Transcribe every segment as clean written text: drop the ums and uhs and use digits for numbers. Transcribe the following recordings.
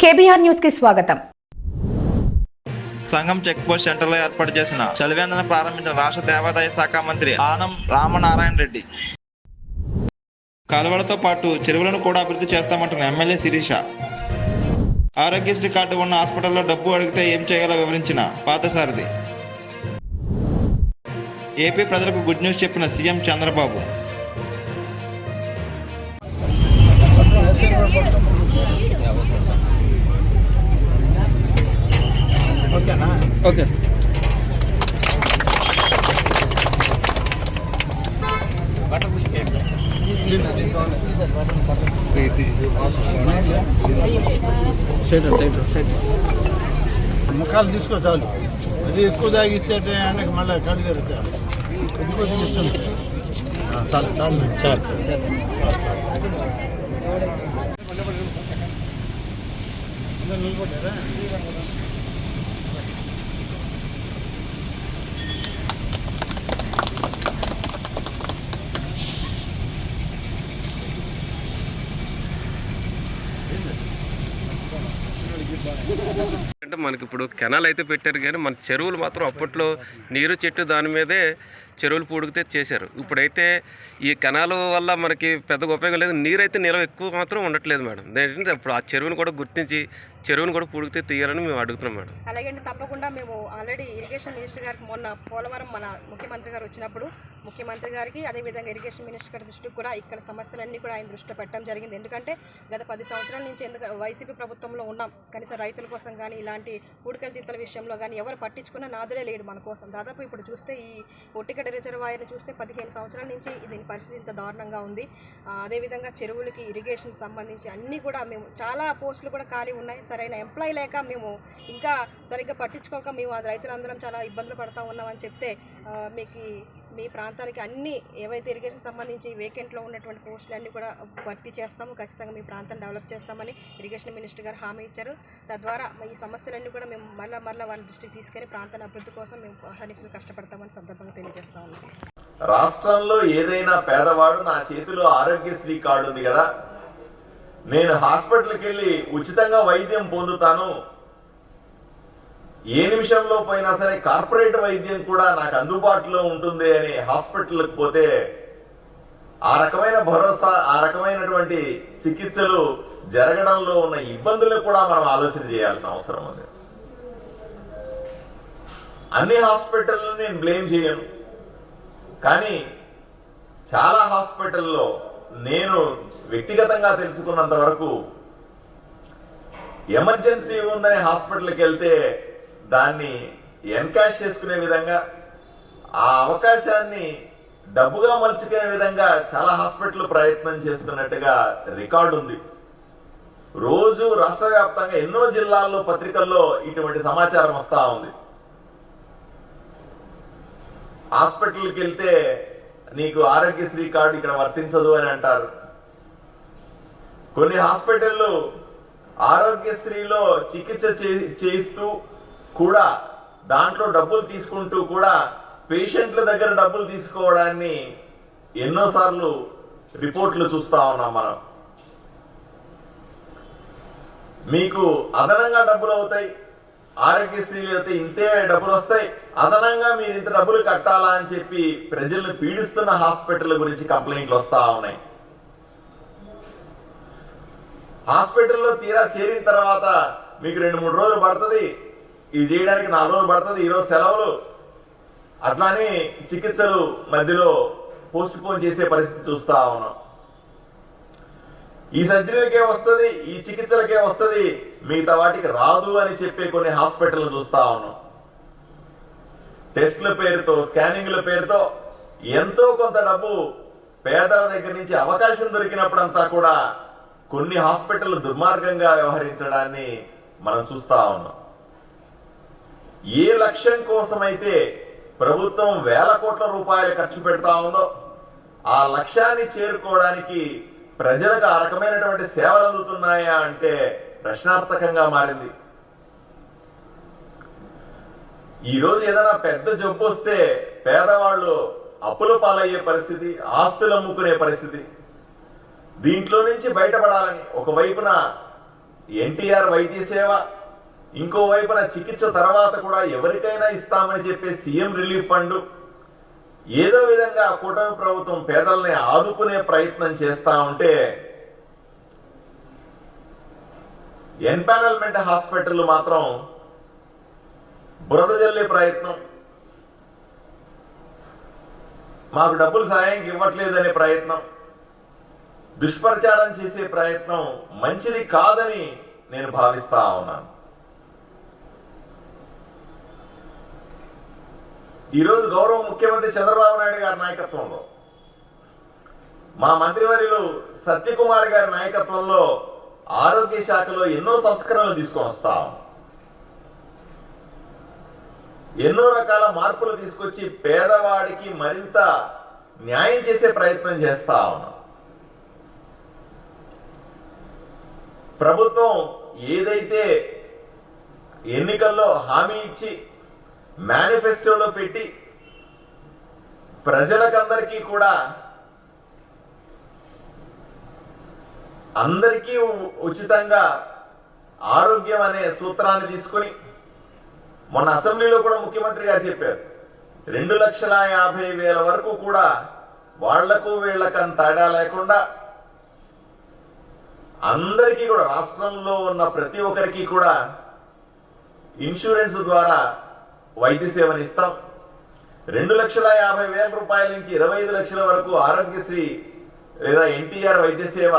KBR news కి స్వాగతం. సంఘం చెక్ పోస్ట్ సెంటర్లో ఏర్పాటు చేసిన చలివేంద్రను ప్రారంభించిన రాష్ట్ర దేవాదాయ శాఖ మంత్రి ఆనం రామనారాయణ రెడ్డి. కాలువలతో పాటు చెరువులను కూడా అభివృద్ధి చేస్తామంటున్న ఎమ్మెల్యే శిరీష. ఆరోగ్యశ్రీ కార్డు ఉన్న హాస్పిటల్లో డబ్బు అడిగితే ఏం చేయాలో వివరించిన పార్థసారథి. ఏపీ ప్రజలకు గుడ్ న్యూస్ చెప్పిన సీఎం చంద్రబాబు. ఓకే ముఖాలు తీసుకో చాలు. అది ఎక్కువ తాగిస్తే మళ్ళీ కళ్ళు జరుగుతాయి. కొద్ది కొద్ది ఇస్తుంది. చాలు చాలు చాలు నిలబడ్డారా? అంటే మనకి ఇప్పుడు కెనాల్ అయితే పెట్టారు కానీ మన చెరువులు మాత్రం అప్పట్లో నీరు చెట్టు దాని మీదే చెరువులు పూడికితే చేశారు. ఇప్పుడైతే ఈ కెనాల్ వల్ల మనకి పెద్దగా ఉపయోగం లేదు. నీరు అయితే నిల్వ ఎక్కువ మాత్రం ఉండట్లేదు మేడం. ఏంటంటే ఇప్పుడు ఆ చెరువును కూడా గుర్తించి చెరువును కూడా పూడికితే తీయాలని మేము అడుగుతున్నాం మేడం. అలాగే తప్పకుండా మేము ఆల్రెడీ ఇరిగేషన్ మినిస్టర్ గారికి మొన్న పోలవరం మన ముఖ్యమంత్రి గారు వచ్చినప్పుడు ముఖ్యమంత్రి గారికి అదేవిధంగా ఇరిగేషన్ మినిస్టర్ గారి దృష్టికి కూడా ఇక్కడ సమస్యలన్నీ కూడా ఆయన దృష్టిలో పెట్టడం జరిగింది. ఎందుకంటే గత 10 సంవత్సరాల నుంచి వైసీపీ ప్రభుత్వంలో ఉన్నాం. కనీసం రైతుల కోసం కానీ ఇలాంటి పూడికల తీతల విషయంలో కానీ ఎవరు పట్టించుకున్న నాదులే లేడు మన కోసం. దాదాపు ఇప్పుడు చూస్తే ఈ ఒట్టిగడ్డ రిజర్వాయర్ని చూస్తే 15 సంవత్సరాల నుంచి దీని పరిస్థితి ఇంత దారుణంగా ఉంది. అదేవిధంగా చెరువులకి ఇరిగేషన్ సంబంధించి అన్నీ కూడా మేము చాలా పోస్టులు కూడా ఖాళీ ఉన్నాయి. సరైన ఎంప్లాయీ లేక మేము ఇంకా సరిగ్గా పట్టించుకోక మేము రైతులందరం చాలా ఇబ్బందులు పడుతూ ఉన్నామని చెప్తే మీ ప్రాంతానికి అన్ని ఏవైతే ఇరిగేషన్ సంబంధించి వేకెంట్లో ఉన్నటువంటి పోస్టులన్నీ కూడా భర్తీ చేస్తాము, ఖచ్చితంగా మీ ప్రాంతాన్ని డెవలప్ చేస్తామని ఇరిగేషన్ మినిస్టర్ గారు హామీ ఇచ్చారు. తద్వారా ఈ సమస్యలన్నీ కూడా మేము మళ్ళా వాళ్ళ దృష్టికి తీసుకెళ్లి ప్రాంతాన్ని అభివృద్ధి కోసం మేము హరీసులు కష్టపడతామని సందర్భంగా తెలియజేస్తా ఉన్నాం. రాష్ట్రంలో ఏదైనా పేదవాడు నా చేతిలో ఆరోగ్యశ్రీ కార్డు ఉంది కదా, నేను హాస్పిటల్కి వెళ్ళి ఉచితంగా వైద్యం పొందుతాను, ఏ నిమిషంలో పోయినా సరే కార్పొరేట్ వైద్యం కూడా నాకు అందుబాటులో ఉంటుంది అని హాస్పిటల్కి పోతే ఆ రకమైన భరోసా, ఆ రకమైనటువంటి చికిత్సలు జరగడంలో ఉన్న ఇబ్బందులు కూడా మనం ఆలోచన చేయాల్సిన అవసరం ఉంది. అన్ని హాస్పిటల్ని నేను బ్లేమ్ చేయను, కానీ చాలా హాస్పిటల్లో నేను వ్యక్తిగతంగా తెలుసుకున్నంత వరకు ఎమర్జెన్సీ ఉందని హాస్పిటల్కి వెళ్తే దాన్ని ఎన్కాష్ చేసుకునే విధంగా, ఆ అవకాశాన్ని డబ్బుగా మలుచుకునే విధంగా చాలా హాస్పిటల్ ప్రయత్నం చేస్తున్నట్టుగా రికార్డు ఉంది. రోజు రాష్ట్ర వ్యాప్తంగా ఎన్నో జిల్లాల్లో పత్రికల్లో ఇటువంటి సమాచారం వస్తా ఉంది. హాస్పిటల్కి వెళ్తే నీకు ఆరోగ్యశ్రీ కార్డు ఇక్కడ వర్తించదు అని అంటారు. కొన్ని హాస్పిటళ్లు ఆరోగ్యశ్రీలో చికిత్స చేయిస్తూ కూడా దాంట్లో డబ్బులు తీసుకుంటూ కూడా పేషెంట్ల దగ్గర డబ్బులు తీసుకోవడాన్ని ఎన్నోసార్లు రిపోర్ట్లు చూస్తా ఉన్నాం మనం. మీకు అదనంగా డబ్బులు అవుతాయి, ఆరోగ్యశ్రీలు అయితే ఇంతే డబ్బులు వస్తాయి, అదనంగా మీరు ఇంత డబ్బులు కట్టాలా అని చెప్పి ప్రజలను పీడిస్తున్న హాస్పిటల్ గురించి కంప్లైంట్లు వస్తా ఉన్నాయి. హాస్పిటల్లో తీరా చేరిన తర్వాత మీకు 2-3 రోజులు పడుతుంది, ఇవి చేయడానికి 4 రోజులు పడుతుంది, ఈరోజు సెలవులు, అట్లానే చికిత్సలు మధ్యలో పోస్ట్ పోన్ చేసే పరిస్థితి చూస్తా ఉన్నాం. ఈ సర్జరీలకే వస్తుంది, ఈ చికిత్సలకే వస్తుంది, మిగతా వాటికి రాదు అని చెప్పే కొన్ని హాస్పిటల్ చూస్తా ఉన్నాం. టెస్టుల పేరుతో, స్కానింగ్ల పేరుతో ఎంతో కొంత డబ్బు పేదల దగ్గర నుంచి అవకాశం దొరికినప్పుడంతా కూడా కొన్ని హాస్పిటల్ దుర్మార్గంగా వ్యవహరించడాన్ని మనం చూస్తా ఉన్నాం. ఏ లక్ష్యం కోసమైతే ప్రభుత్వం వేల కోట్ల రూపాయలు ఖర్చు పెడతా ఉందో ఆ లక్ష్యాన్ని చేరుకోవడానికి ప్రజలకు ఆ రకమైనటువంటి సేవలు అందుతున్నాయా అంటే ప్రశ్నార్థకంగా మారింది. ఈ రోజు ఏదైనా పెద్ద జబ్బు వస్తే పేదవాళ్ళు అప్పుల పాలయ్యే పరిస్థితి, ఆస్తులు అమ్ముకునే పరిస్థితి. దీంట్లో నుంచి బయటపడాలని ఒకవైపున ఎన్టీఆర్ వైద్య సేవ, ఇంకోవైపున చికిత్స తర్వాత కూడా ఎవరికైనా ఇస్తామని చెప్పే సీఎం రిలీఫ్ ఫండ్, ఏదో విధంగా కూటమి ప్రభుత్వం పేదల్ని ఆదుకునే ప్రయత్నం చేస్తా ఉంటే ఎన్పానల్మెంట్ హాస్పిటల్ మాత్రం బురద జల్లే ప్రయత్నం, మాకు డబ్బులు సాయంకి ఇవ్వట్లేదనే ప్రయత్నం, దుష్ప్రచారం చేసే ప్రయత్నం మంచిది కాదని నేను భావిస్తా ఉన్నాను. ఈరోజు గౌరవ ముఖ్యమంత్రి చంద్రబాబు నాయుడు గారి నాయకత్వంలో, మా మంత్రివర్యులు సత్యకుమార్ గారి నాయకత్వంలో ఆరోగ్య శాఖలో ఎన్నో సంస్కరణలు తీసుకొని వస్తాం. ఎన్నో రకాల మార్పులు తీసుకొచ్చి పేదవాడికి మరింత న్యాయం చేసే ప్రయత్నం చేస్తా ఉన్నాం. ప్రభుత్వం ఏదైతే ఎన్నికల్లో హామీ ఇచ్చి మేనిఫెస్టోలో పెట్టి ప్రజలకందరికీ కూడా అందరికీ ఉచితంగా ఆరోగ్యం అనే సూత్రాన్ని తీసుకుని మొన్న అసెంబ్లీలో కూడా ముఖ్యమంత్రి గారు చెప్పారు, 2,50,000 వరకు కూడా వాళ్లకు వీళ్లకని తేడా లేకుండా అందరికీ కూడా రాష్ట్రంలో ఉన్న ప్రతి ఒక్కరికి కూడా ఇన్సూరెన్స్ ద్వారా వైద్య సేవను ఇస్తాం. 2,50,000 రూపాయల నుంచి 25 లక్షల వరకు ఆరోగ్యశ్రీ లేదా ఎన్టీఆర్ వైద్య సేవ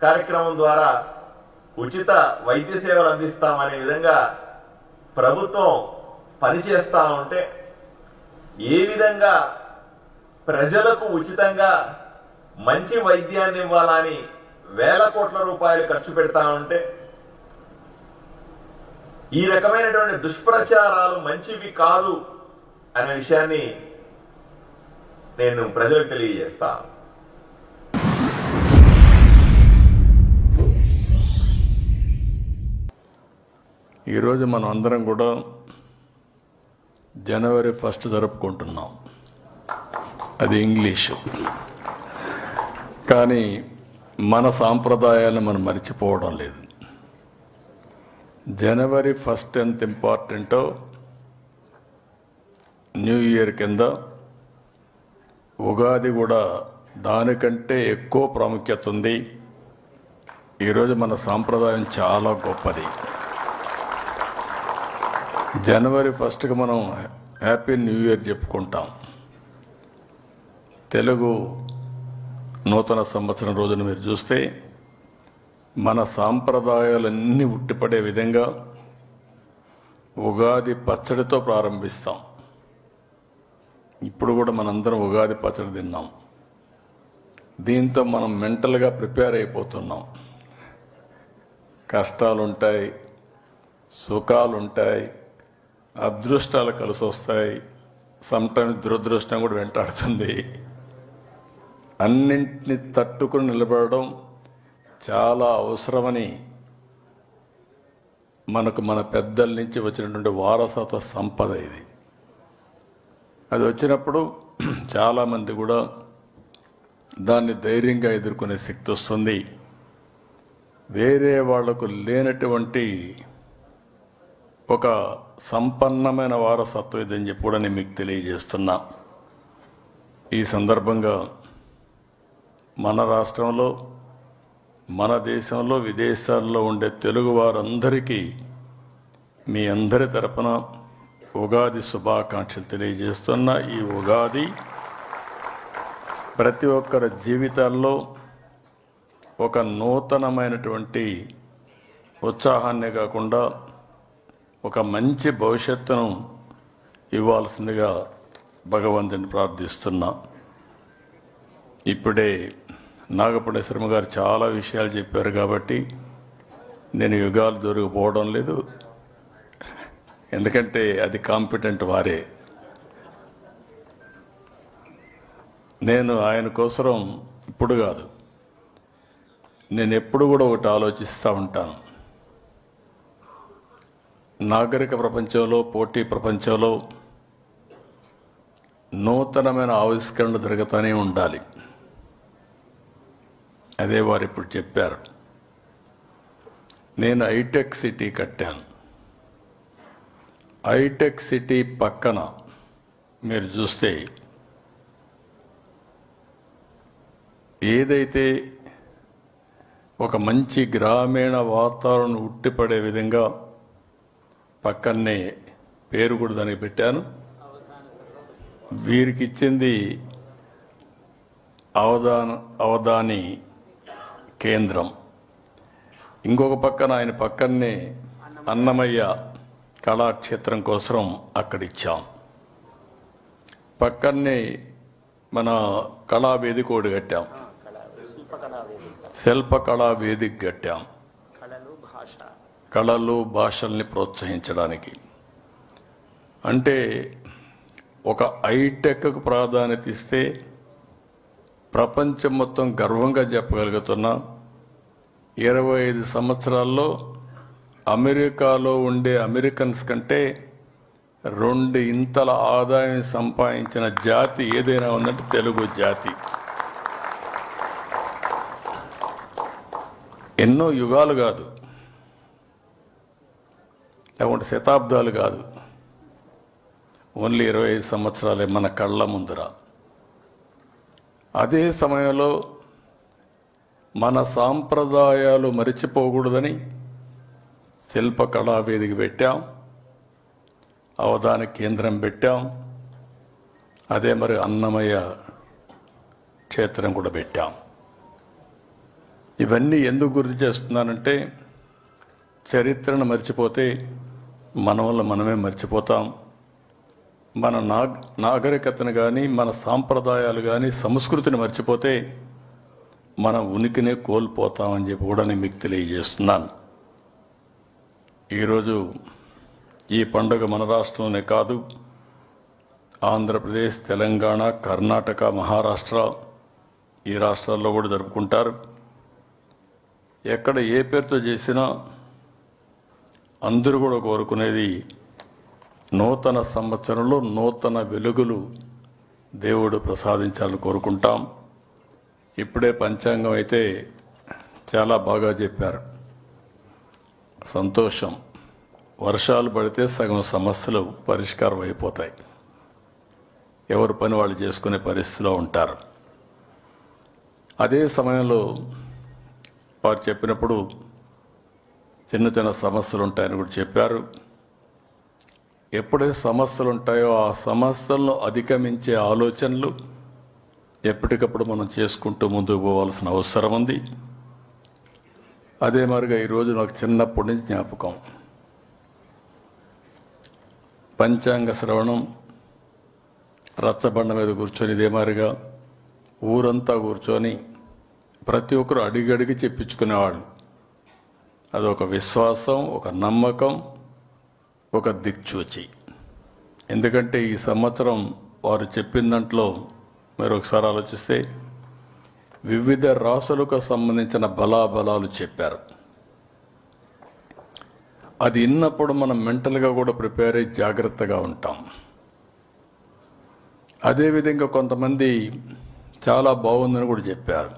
కార్యక్రమం ద్వారా ఉచిత వైద్య సేవలు అందిస్తామనే విధంగా ప్రభుత్వం పనిచేస్తా ఉంటే, ఏ విధంగా ప్రజలకు ఉచితంగా మంచి వైద్యాన్ని ఇవ్వాలని వేల కోట్ల రూపాయలు ఖర్చు పెడతా ఉంటే, ఈ రకమైనటువంటి దుష్ప్రచారాలు మంచివి కాదు అనే విషయాన్ని నేను ప్రజలకు తెలియజేస్తాను. ఈరోజు మనం అందరం కూడా జనవరి 1 జరుపుకుంటున్నాం. అది ఇంగ్లీషు. కానీ మన సాంప్రదాయాలను మనం మర్చిపోవడం లేదు. జనవరి 1 ఎంత ఇంపార్టెంటో న్యూ ఇయర్ కింద ఉగాది కూడా దానికంటే ఎక్కువ ప్రాముఖ్యత ఉంది. ఈరోజు మన సాంప్రదాయం చాలా గొప్పది. జనవరి 1కి మనం హ్యాపీ న్యూ ఇయర్ చెప్పుకుంటాం. తెలుగు నూతన సంవత్సరం రోజున మీరు చూస్తే మన సాంప్రదాయాలన్నీ ఉట్టిపడే విధంగా ఉగాది పచ్చడితో ప్రారంభిస్తాం. ఇప్పుడు కూడా మనందరం ఉగాది పచ్చడి తిన్నాం. దీంతో మనం మెంటల్గా ప్రిపేర్ అయిపోతున్నాం. కష్టాలుంటాయి, సుఖాలుంటాయి, అదృష్టాలు కలిసి వస్తాయి, సమ్టైమ్స్ దురదృష్టం కూడా వెంటాడుతుంది. అన్నింటినీ తట్టుకుని నిలబడడం చాలా అవసరమని మనకు మన పెద్దల నుంచి వచ్చినటువంటి వారసత్వ సంపద ఇది. అది వచ్చినప్పుడు చాలామంది కూడా దాన్ని ధైర్యంగా ఎదుర్కొనే శక్తి వస్తుంది. వేరే వాళ్లకు లేనటువంటి ఒక సంపన్నమైన వారసత్వం ఇదని చెప్పి కూడా నేను మీకు తెలియజేస్తున్నా. ఈ సందర్భంగా మన రాష్ట్రంలో, మన దేశంలో, విదేశాల్లో ఉండే తెలుగు వారందరికీ మీ అందరి తరపున ఉగాది శుభాకాంక్షలు తెలియజేస్తున్నా. ఈ ఉగాది ప్రతి ఒక్కరి జీవితాల్లో ఒక నూతనమైనటువంటి ఉత్సాహాన్ని కాకుండా ఒక మంచి భవిష్యత్తును ఇవ్వాల్సిందిగా భగవంతుని ప్రార్థిస్తున్నా. ఇప్పుడే నాగపూడి శర్మ గారు చాలా విషయాలు చెప్పారు కాబట్టి నేను యుగాలు దొరికిపోవడం లేదు. ఎందుకంటే అది కాంపిటెంట్ వారే. నేను ఆయన కోసం ఇప్పుడు కాదు, నేను ఎప్పుడు కూడా ఒకటి ఆలోచిస్తూ ఉంటాను. నాగరిక ప్రపంచంలో, పోటీ ప్రపంచంలో నూతనమైన ఆవిష్కరణలు జరుగుతూనే ఉండాలి. అదే వారు ఇప్పుడు చెప్పారు. నేను హైటెక్ సిటీ కట్టాను. హైటెక్ సిటీ పక్కన మీరు చూస్తే ఏదైతే ఒక మంచి గ్రామీణ వాతావరణం ఉట్టిపడే విధంగా పక్కనే పేరు కూడా దానికి పెట్టాను. వీరికి ఇచ్చింది అవధాని కేంద్రం. ఇంకొక పక్కన ఆయన పక్కనే అన్నమయ్య కళాక్షేత్రం కోసం అక్కడిచ్చాం. పక్కనే మన కళావేదిక ఒకటి కట్టాం, శిల్పకళా వేదిక కట్టాం, కళలు భాషల్ని ప్రోత్సహించడానికి. అంటే ఒక హైటెక్కు ప్రాధాన్యత ఇస్తే ప్రపంచం మొత్తం గర్వంగా చెప్పగలుగుతున్నా 25 సంవత్సరాల్లో అమెరికాలో ఉండే అమెరికన్స్ కంటే 2 ఇంతల ఆదాయం సంపాదించిన జాతి ఏదైనా ఉందంటే తెలుగు జాతి. ఎన్నో యుగాలు కాదు, లేకుంటే శతాబ్దాలు కాదు, ఓన్లీ 25 సంవత్సరాలే మన కళ్ళ ముందర. అదే సమయంలో మన సాంప్రదాయాలు మరిచిపోకూడదని శిల్పకళా వేదిక పెట్టాం, అవధాన కేంద్రం పెట్టాం, అదే మరి అన్నమయ్య క్షేత్రం కూడా పెట్టాం. ఇవన్నీ ఎందుకు గుర్తు చేస్తున్నానంటే చరిత్రను మర్చిపోతే మన వల్ల మనమే మర్చిపోతాం. మన నాగరికతను కానీ మన సాంప్రదాయాలు కానీ సంస్కృతిని మర్చిపోతే మన ఉనికినే కోల్పోతామని చెప్పి కూడా నేను మీకు తెలియజేస్తున్నాను. ఈరోజు ఈ పండుగ మన రాష్ట్రంలోనే కాదు, ఆంధ్రప్రదేశ్, తెలంగాణ, కర్ణాటక, మహారాష్ట్ర ఈ రాష్ట్రాల్లో కూడా జరుపుకుంటారు. ఎక్కడ ఏ పేరుతో చేసినా అందరూ కూడా కోరుకునేది నూతన సంవత్సరంలో నూతన వెలుగులు దేవుడు ప్రసాదించాలని కోరుకుంటాం. ఇప్పుడే పంచాంగం అయితే చాలా బాగా చెప్పారు, సంతోషం. వర్షాలు పడితే సగం సమస్యలు పరిష్కారం అయిపోతాయి, ఎవరి పని వాళ్ళు చేసుకునే పరిస్థితిలో ఉంటారు. అదే సమయంలో వారు చెప్పినప్పుడు చిన్న చిన్న సమస్యలు ఉంటాయని కూడా చెప్పారు. ఎప్పుడైతే సమస్యలు ఉంటాయో ఆ సమస్యలను అధిగమించే ఆలోచనలు ఎప్పటికప్పుడు మనం చేసుకుంటూ ముందుకు పోవాల్సిన అవసరం ఉంది. అదే మరిగా ఈరోజు నాకు చిన్నప్పటి నుంచి జ్ఞాపకం, పంచాంగ శ్రవణం, రచ్చబండ మీద కూర్చొని ఇదే మారిగా ఊరంతా కూర్చొని ప్రతి ఒక్కరు అడిగడిగి చెప్పించుకునేవాడు. అదొక విశ్వాసం, ఒక నమ్మకం, ఒక దిక్చూచి. ఎందుకంటే ఈ సంవత్సరం వారు చెప్పిన దాంట్లో మీరు ఒకసారి ఆలోచిస్తే వివిధ రాసులకు సంబంధించిన బలాబలాలు చెప్పారు. అది విన్నప్పుడు మనం మెంటల్గా కూడా ప్రిపేర్ అయ్యి జాగ్రత్తగా ఉంటాం. అదేవిధంగా కొంతమంది చాలా బాగుందని కూడా చెప్పారు.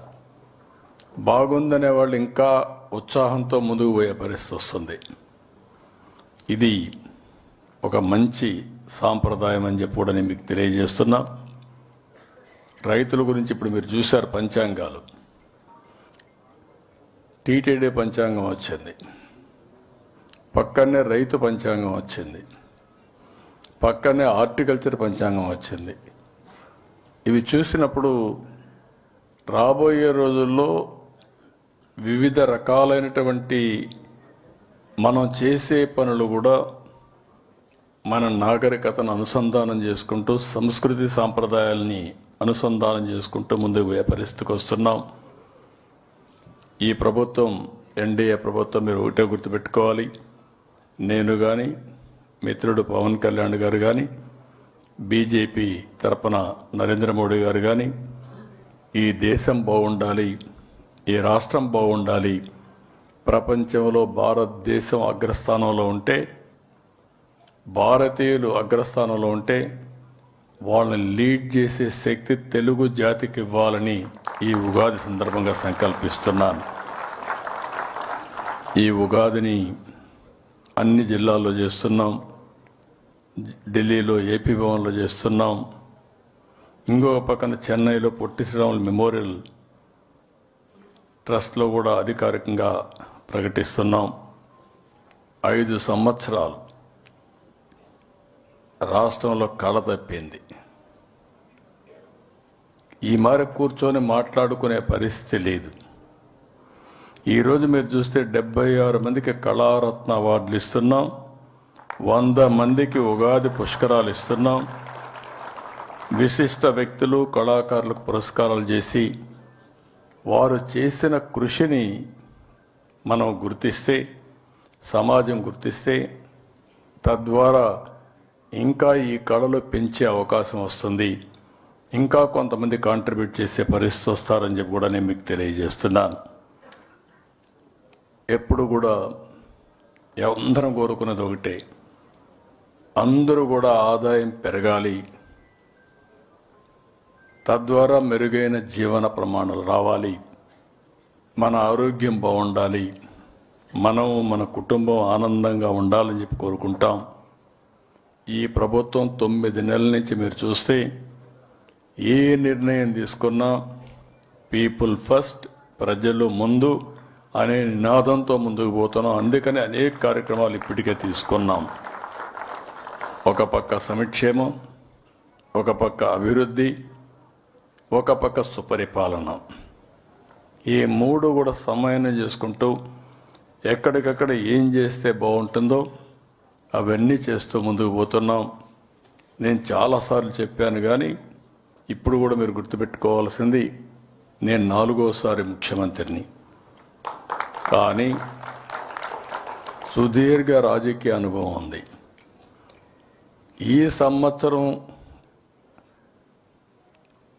బాగుందనే వాళ్ళు ఇంకా ఉత్సాహంతో ముందుకు పోయే పరిస్థితి వస్తుంది. ఇది ఒక మంచి సాంప్రదాయం అని చెప్పి కూడా నేను మీకు తెలియజేస్తున్నా. రైతుల గురించి ఇప్పుడు మీరు చూశారు పంచాంగాలు. టీటీడీ పంచాంగం వచ్చింది, పక్కనే రైతు పంచాంగం వచ్చింది, పక్కనే హార్టికల్చర్ పంచాంగం వచ్చింది. ఇవి చూసినప్పుడు రాబోయే రోజుల్లో వివిధ రకాలైనటువంటి మనం చేసే పనులు కూడా మన నాగరికతను అనుసంధానం చేసుకుంటూ సంస్కృతి సాంప్రదాయాల్ని అనుసంధానం చేసుకుంటూ ముందుకు పోయే పరిస్థితికి వస్తున్నాం. ఈ ప్రభుత్వం, ఎన్డీఏ ప్రభుత్వం, మీరు ఒకటే గుర్తుపెట్టుకోవాలి, నేను కానీ మిత్రుడు పవన్ కళ్యాణ్ గారు కానీ బీజేపీ తరపున నరేంద్ర మోడీ గారు కానీ ఈ దేశం బాగుండాలి, ఈ రాష్ట్రం బాగుండాలి, ప్రపంచంలో భారతదేశం అగ్రస్థానంలో ఉంటే, భారతీయులు అగ్రస్థానంలో ఉంటే వాళ్ళని లీడ్ చేసే శక్తి తెలుగు జాతికి ఇవ్వాలని ఈ ఉగాది సందర్భంగా సంకల్పిస్తున్నాను. ఈ ఉగాదిని అన్ని జిల్లాల్లో చేస్తున్నాం. ఢిల్లీలో ఏపీ భవన్లో చేస్తున్నాం. ఇంకొక పక్కన చెన్నైలో పొట్టి శ్రీరాములు మెమోరియల్ ట్రస్ట్లో కూడా అధికారికంగా ప్రకటిస్తున్నాం. 5 సంవత్సరాలు రాష్ట్రంలో కళ తప్పింది. ఈ మారి కూర్చొని మాట్లాడుకునే పరిస్థితి లేదు. ఈరోజు మీరు చూస్తే 76 మందికి కళారత్న అవార్డులు ఇస్తున్నాం. 100 మందికి ఉగాది పుష్కరాలు ఇస్తున్నాం. విశిష్ట వ్యక్తులు కళాకారులకు పురస్కారాలు చేసి వారు చేసిన కృషిని మనం గుర్తిస్తే, సమాజం గుర్తిస్తే, తద్వారా ఇంకా ఈ కళలు పెంచే అవకాశం వస్తుంది. ఇంకా కొంతమంది కాంట్రిబ్యూట్ చేసే పరిస్థితి వస్తారని చెప్పి కూడా నేను మీకు తెలియజేస్తున్నాను. ఎప్పుడు కూడా అందరం కోరుకునేది ఒకటే, అందరూ కూడా ఆదాయం పెరగాలి, తద్వారా మెరుగైన జీవన ప్రమాణాలు రావాలి, మన ఆరోగ్యం బాగుండాలి, మనం మన కుటుంబం ఆనందంగా ఉండాలని చెప్పి కోరుకుంటాం. ఈ ప్రభుత్వం 9 నెలల నుంచి మీరు చూస్తే ఏ నిర్ణయం తీసుకున్నా పీపుల్ ఫస్ట్, ప్రజలు ముందు అనే నినాదంతో ముందుకు పోతున్నాం. అందుకని అనేక కార్యక్రమాలు ఇప్పటికే తీసుకున్నాం. ఒక పక్క సంక్షేమం, ఒక పక్క అభివృద్ధి, ఒక పక్క సుపరిపాలన. ఈ 3 కూడా సమన్వయం చేసుకుంటూ ఎక్కడికక్కడ ఏం చేస్తే బాగుంటుందో అవన్నీ చేస్తూ ముందుకు పోతున్నాం. నేను చాలాసార్లు చెప్పాను, కానీ ఇప్పుడు కూడా మీరు గుర్తుపెట్టుకోవాల్సింది, నేను 4వసారి ముఖ్యమంత్రిని. కానీ సుదీర్ఘ రాజకీయ అనుభవం ఉంది. ఈ సంవత్సరం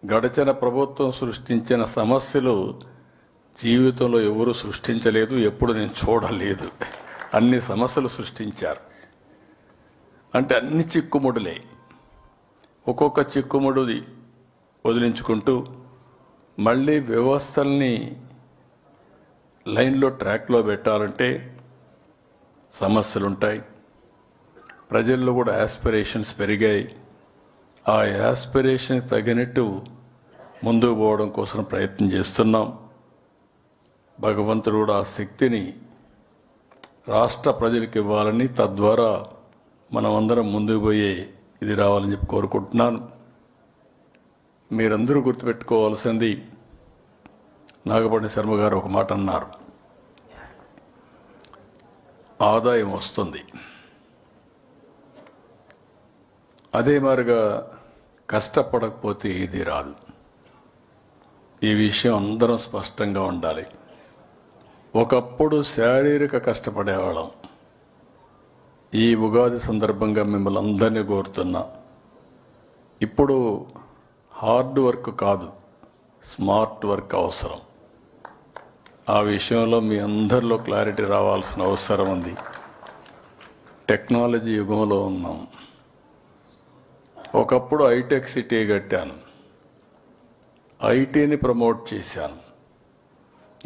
గడిచిన ప్రభుత్వం సృష్టించిన సమస్యలు జీవితంలో ఎవరు సృష్టించలేదు, ఎప్పుడు నేను చూడలేదు. అన్ని సమస్యలు సృష్టించారు. అంటే అన్ని చిక్కుముడులే. ఒక్కొక్క చిక్కుముడిది వదిలించుకుంటూ మళ్ళీ వ్యవస్థల్ని లైన్లో, ట్రాక్లో పెట్టాలంటే సమస్యలుంటాయి. ప్రజల్లో కూడా యాస్పిరేషన్స్ పెరిగాయి. ఆ యాస్పిరేషన్కి తగినట్టు ముందుకు పోవడం కోసం ప్రయత్నం చేస్తున్నాం. భగవంతుడు కూడా ఆ శక్తిని రాష్ట్ర ప్రజలకు ఇవ్వాలని, తద్వారా మనమందరం ముందుకు పోయే ఇది రావాలని చెప్పి కోరుకుంటున్నాను. మీరందరూ గుర్తుపెట్టుకోవాల్సింది, నాగపల్లి శర్మ గారు ఒక మాట అన్నారు, ఆదాయం వస్తుంది, అదే మాదిరిగా కష్టపడకపోతే ఏది రాదు. ఈ విషయం అందరం స్పష్టంగా ఉండాలి. ఒకప్పుడు శారీరక కష్టపడేవాళ్ళం. ఈ ఉగాది సందర్భంగా మిమ్మల్ని అందరినీ కోరుతున్నా, ఇప్పుడు హార్డ్ వర్క్ కాదు, స్మార్ట్ వర్క్ అవసరం. ఆ విషయంలో మీ అందరిలో క్లారిటీ రావాల్సిన అవసరం ఉంది. టెక్నాలజీ యుగంలో ఉన్నాం. ఒకప్పుడు హైటెక్ సిటీ కట్టాను, ఐటీని ప్రమోట్ చేశాను.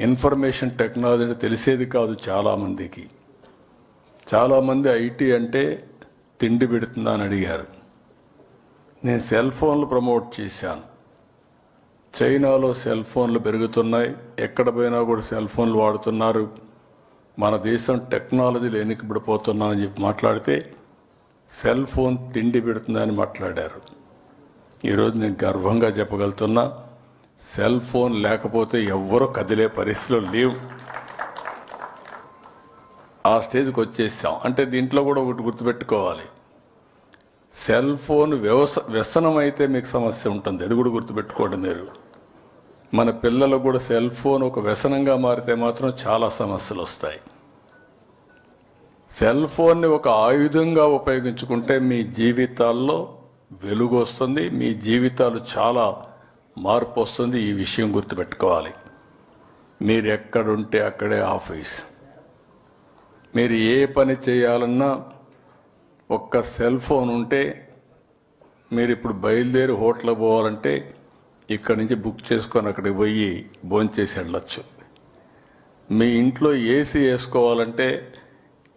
ఇన్ఫర్మేషన్ టెక్నాలజీ తెలిసేది కాదు చాలామందికి. చాలామంది ఐటీ అంటే తిండి పెడుతుందా అని అడిగారు. నేను సెల్ ఫోన్లు ప్రమోట్ చేశాను. చైనాలో సెల్ ఫోన్లు పెరుగుతున్నాయి, ఎక్కడ పోయినా కూడా సెల్ ఫోన్లు వాడుతున్నారు. మన దేశం టెక్నాలజీలు వెనుకబడిపోతున్నా అని చెప్పి మాట్లాడితే సెల్ ఫోన్ తిండి పెడుతుందని మాట్లాడారు. ఈరోజు నేను గర్వంగా చెప్పగలుగుతున్నా, సెల్ ఫోన్ లేకపోతే ఎవ్వరూ కదిలే పరిస్థితులు లేవు. ఆ స్టేజ్కి వచ్చేసాం. అంటే దీంట్లో కూడా ఒకటి గుర్తుపెట్టుకోవాలి, సెల్ ఫోన్ వ్యసనం అయితే మీకు సమస్య ఉంటుంది. అది కూడా గుర్తుపెట్టుకోండి మీరు. మన పిల్లలకు కూడా సెల్ ఫోన్ ఒక వ్యసనంగా మారితే మాత్రం చాలా సమస్యలు వస్తాయి. సెల్ ఫోన్ని ఒక ఆయుధంగా ఉపయోగించుకుంటే మీ జీవితాల్లో వెలుగు వస్తుంది, మీ జీవితాలు చాలా మార్పు వస్తుంది. ఈ విషయం గుర్తుపెట్టుకోవాలి. మీరు ఎక్కడుంటే అక్కడే ఆఫీస్. మీరు ఏ పని చేయాలన్నా ఒక్క సెల్ ఫోన్ ఉంటే, మీరు ఇప్పుడు బయలుదేరి హోటల్కి పోవాలంటే ఇక్కడి నుంచి బుక్ చేసుకొని అక్కడికి పోయి భోంచేసి వెళ్ళొచ్చు. మీ ఇంట్లో ఏసీ వేసుకోవాలంటే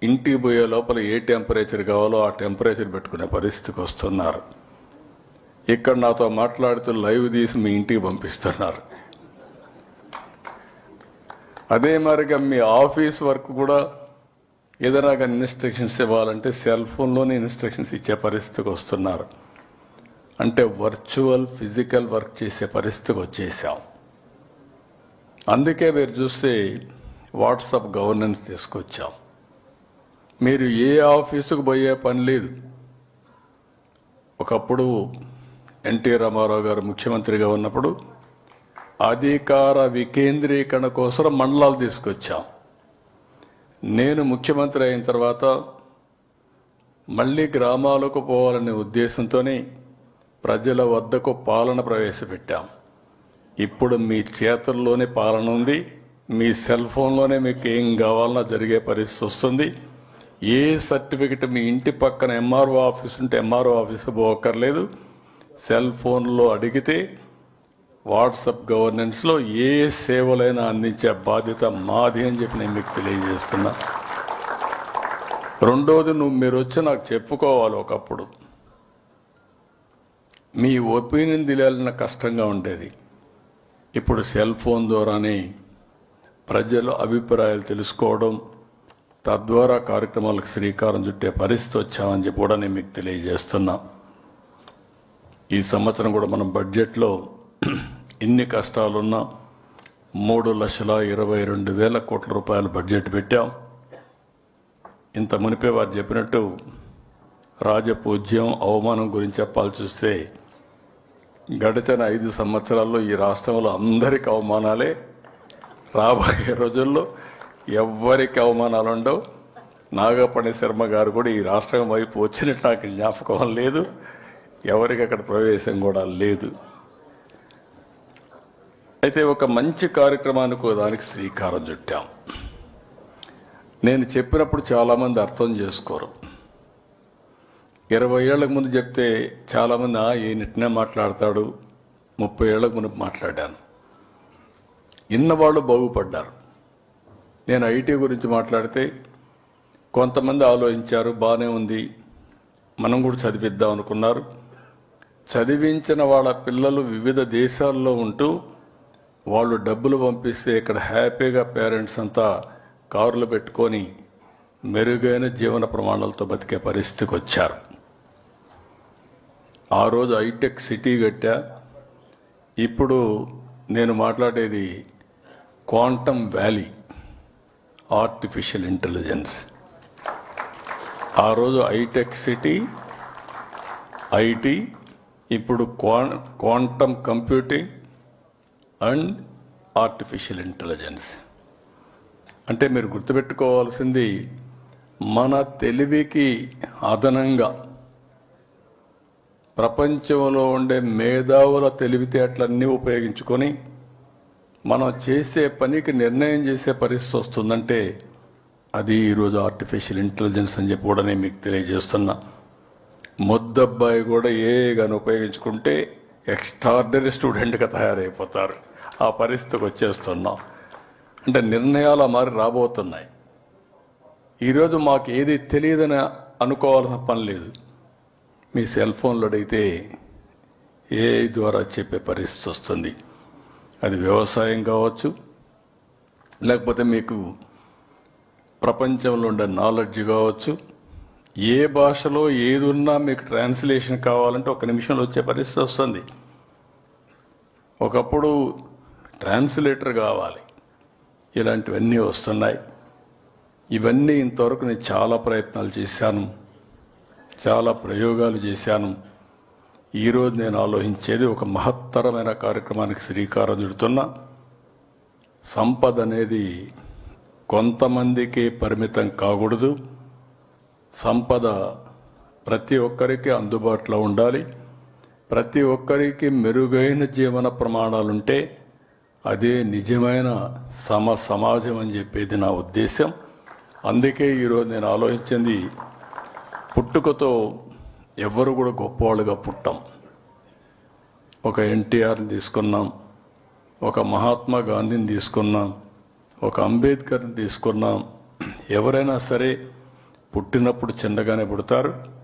ఇంటికి పోయే లోపల ఏ టెంపరేచర్ కావాలో ఆ టెంపరేచర్ పెట్టుకునే పరిస్థితికి వస్తున్నారు. ఇక్కడ నాతో మాట్లాడుతూ లైవ్ తీసి మీ ఇంటికి పంపిస్తున్నారు. అదే మరిగా మీ ఆఫీస్ వర్క్ కూడా ఏదైనా కానీ ఇన్స్ట్రక్షన్స్ ఇవ్వాలంటే సెల్ ఫోన్లోనే ఇన్స్ట్రక్షన్స్ ఇచ్చే పరిస్థితికి వస్తున్నారు. అంటే వర్చువల్ ఫిజికల్ వర్క్ చేసే పరిస్థితికి వచ్చేసాం. అందుకే మీరు చూస్తే వాట్సాప్ గవర్నెన్స్ తీసుకొచ్చాం. మీరు ఏ ఆఫీసుకు పోయే పని లేదు. ఒకప్పుడు ఎన్టీ రామారావు గారు ముఖ్యమంత్రిగా ఉన్నప్పుడు అధికార వికేంద్రీకరణ కోసం మండలాలు తీసుకొచ్చాం. నేను ముఖ్యమంత్రి అయిన తర్వాత మళ్ళీ గ్రామాలకు పోవాలనే ఉద్దేశంతోనే ప్రజల వద్దకు పాలన ప్రవేశపెట్టాం. ఇప్పుడు మీ చేతుల్లోనే పాలన ఉంది. మీ సెల్ ఫోన్లోనే మీకు ఏం కావాలన్నా జరిగే పరిస్థితి వస్తుంది. ఏ సర్టిఫికెట్ మీ ఇంటి పక్కన ఎంఆర్ఓ ఆఫీస్ ఉంటే ఎంఆర్ఓ ఆఫీస్ పోక్కర్లేదు. సెల్ ఫోన్లో అడిగితే వాట్సాప్ గవర్నెన్స్లో ఏ సేవలైనా అందించే బాధ్యత మాది అని చెప్పి నేను మీకు తెలియజేస్తున్నా. రెండోది, మీరు వచ్చి నాకు చెప్పుకోవాలి. ఒకప్పుడు మీ ఒపీనియన్ తెలియాలన్న కష్టంగా ఉండేది. ఇప్పుడు సెల్ ఫోన్ ద్వారానే ప్రజల అభిప్రాయాలు తెలుసుకోవడం, తద్వారా కార్యక్రమాలకు శ్రీకారం చుట్టే పరిస్థితి వచ్చామని చెప్పి కూడా నేను మీకు తెలియజేస్తున్నా. ఈ సంవత్సరం కూడా మనం బడ్జెట్లో ఇన్ని కష్టాలున్నా 3,22,000 కోట్ల రూపాయల బడ్జెట్ పెట్టాం. ఇంత మునిపే వారు చెప్పినట్టు రాజపూజ్యం, అవమానం గురించి చెప్పాల్సి చూస్తే గడిచిన 5 సంవత్సరాల్లో ఈ రాష్ట్రంలో అందరికి అవమానాలే. రాబోయే రోజుల్లో ఎవ్వరికి అవమానాలు ఉండవు. నాగపణి శర్మ గారు కూడా ఈ రాష్ట్రం వైపు వచ్చినట్టు నాకు జ్ఞాపకం లేదు. ఎవరికి అక్కడ ప్రవేశం కూడా లేదు. అయితే ఒక మంచి కార్యక్రమానికి దానికి శ్రీకారం చుట్టాం. నేను చెప్పినప్పుడు చాలామంది అర్థం చేసుకోరు. 20 ఏళ్లకు ముందు చెప్తే చాలామంది ఈయననే మాట్లాడతాడు, 30 ఏళ్లకు ముందు మాట్లాడాను. ఇన్నవాళ్ళు బాగుపడ్డారు. నేను ఐటీ గురించి మాట్లాడితే కొంతమంది ఆలోచించారు, బాగానే ఉంది, మనం కూడా చదివిద్దాం అనుకున్నారు. చదివించిన వాళ్ళ పిల్లలు వివిధ దేశాల్లో ఉంటూ వాళ్ళు డబ్బులు పంపిస్తే ఇక్కడ హ్యాపీగా పేరెంట్స్ అంతా కారులు పెట్టుకొని మెరుగైన జీవన ప్రమాణాలతో బతికే పరిస్థితికి వచ్చారు. ఆ రోజు హైటెక్ సిటీ కట్టా. ఇప్పుడు నేను మాట్లాడేది క్వాంటమ్ వ్యాలీ, ఆర్టిఫిషియల్ ఇంటెలిజెన్స్. ఆ రోజు హైటెక్ సిటీ, ఐటీ, ఇప్పుడు quantum computing and artificial intelligence. అంటే మీరు గుర్తుపెట్టుకోవాల్సింది, మన తెలివికి అదనంగా ప్రపంచంలో ఉండే మేధావుల తెలివితేటలన్నీ ఉపయోగించుకొని మనం చేసే పనికి నిర్ణయం చేసే పరిస్థితి వస్తుందంటే అది ఈరోజు ఆర్టిఫిషియల్ ఇంటెలిజెన్స్ అని చెప్పి కూడా నేను మీకు తెలియజేస్తున్నా. ముద్దబ్బాయి కూడా కానీ ఉపయోగించుకుంటే ఎక్స్ట్రాడినరీ స్టూడెంట్గా తయారైపోతారు. ఆ పరిస్థితికి వచ్చేస్తున్నాం. అంటే నిర్ణయాలు మారి రాబోతున్నాయి. ఈరోజు మాకు ఏది తెలియదని అనుకోవాల్సిన పని లేదు. మీ సెల్ ఫోన్లో అడిగితే ఏఐ ద్వారా చెప్పే పరిస్థితి వస్తుంది. అది వ్యవసాయం కావచ్చు, లేకపోతే మీకు ప్రపంచంలో ఉండే నాలెడ్జ్ కావచ్చు. ఏ భాషలో ఏది ఉన్నా మీకు ట్రాన్స్లేషన్ కావాలంటే 1 నిమిషంలో వచ్చే పరిస్థితి వస్తుంది. ఒకప్పుడు ట్రాన్స్లేటర్ కావాలి. ఇలాంటివన్నీ వస్తున్నాయి. ఇవన్నీ ఇంతవరకు నేను చాలా ప్రయత్నాలు చేశాను, చాలా ప్రయోగాలు చేశాను. ఈరోజు నేను ఆలోచించేది ఒక మహత్తరమైన కార్యక్రమానికి శ్రీకారం చుడుతున్నా. సంపద అనేది కొంతమందికి పరిమితం కాకూడదు. సంపద ప్రతి ఒక్కరికి అందుబాటులో ఉండాలి. ప్రతి ఒక్కరికి మెరుగైన జీవన ప్రమాణాలుంటే అదే నిజమైన సమాజం అని చెప్పేది నా ఉద్దేశం. అందుకే ఈరోజు నేను ఆలోచించింది, పుట్టుకతో ఎవరు కూడా గొప్పవాళ్ళుగా పుట్టాం. ఒక ఎన్టీఆర్ని తీసుకున్నాం, ఒక మహాత్మా గాంధీని తీసుకున్నాం, ఒక అంబేద్కర్ని తీసుకున్నాం. ఎవరైనా సరే పుట్టినప్పుడు చిన్నగానే పుడతారు,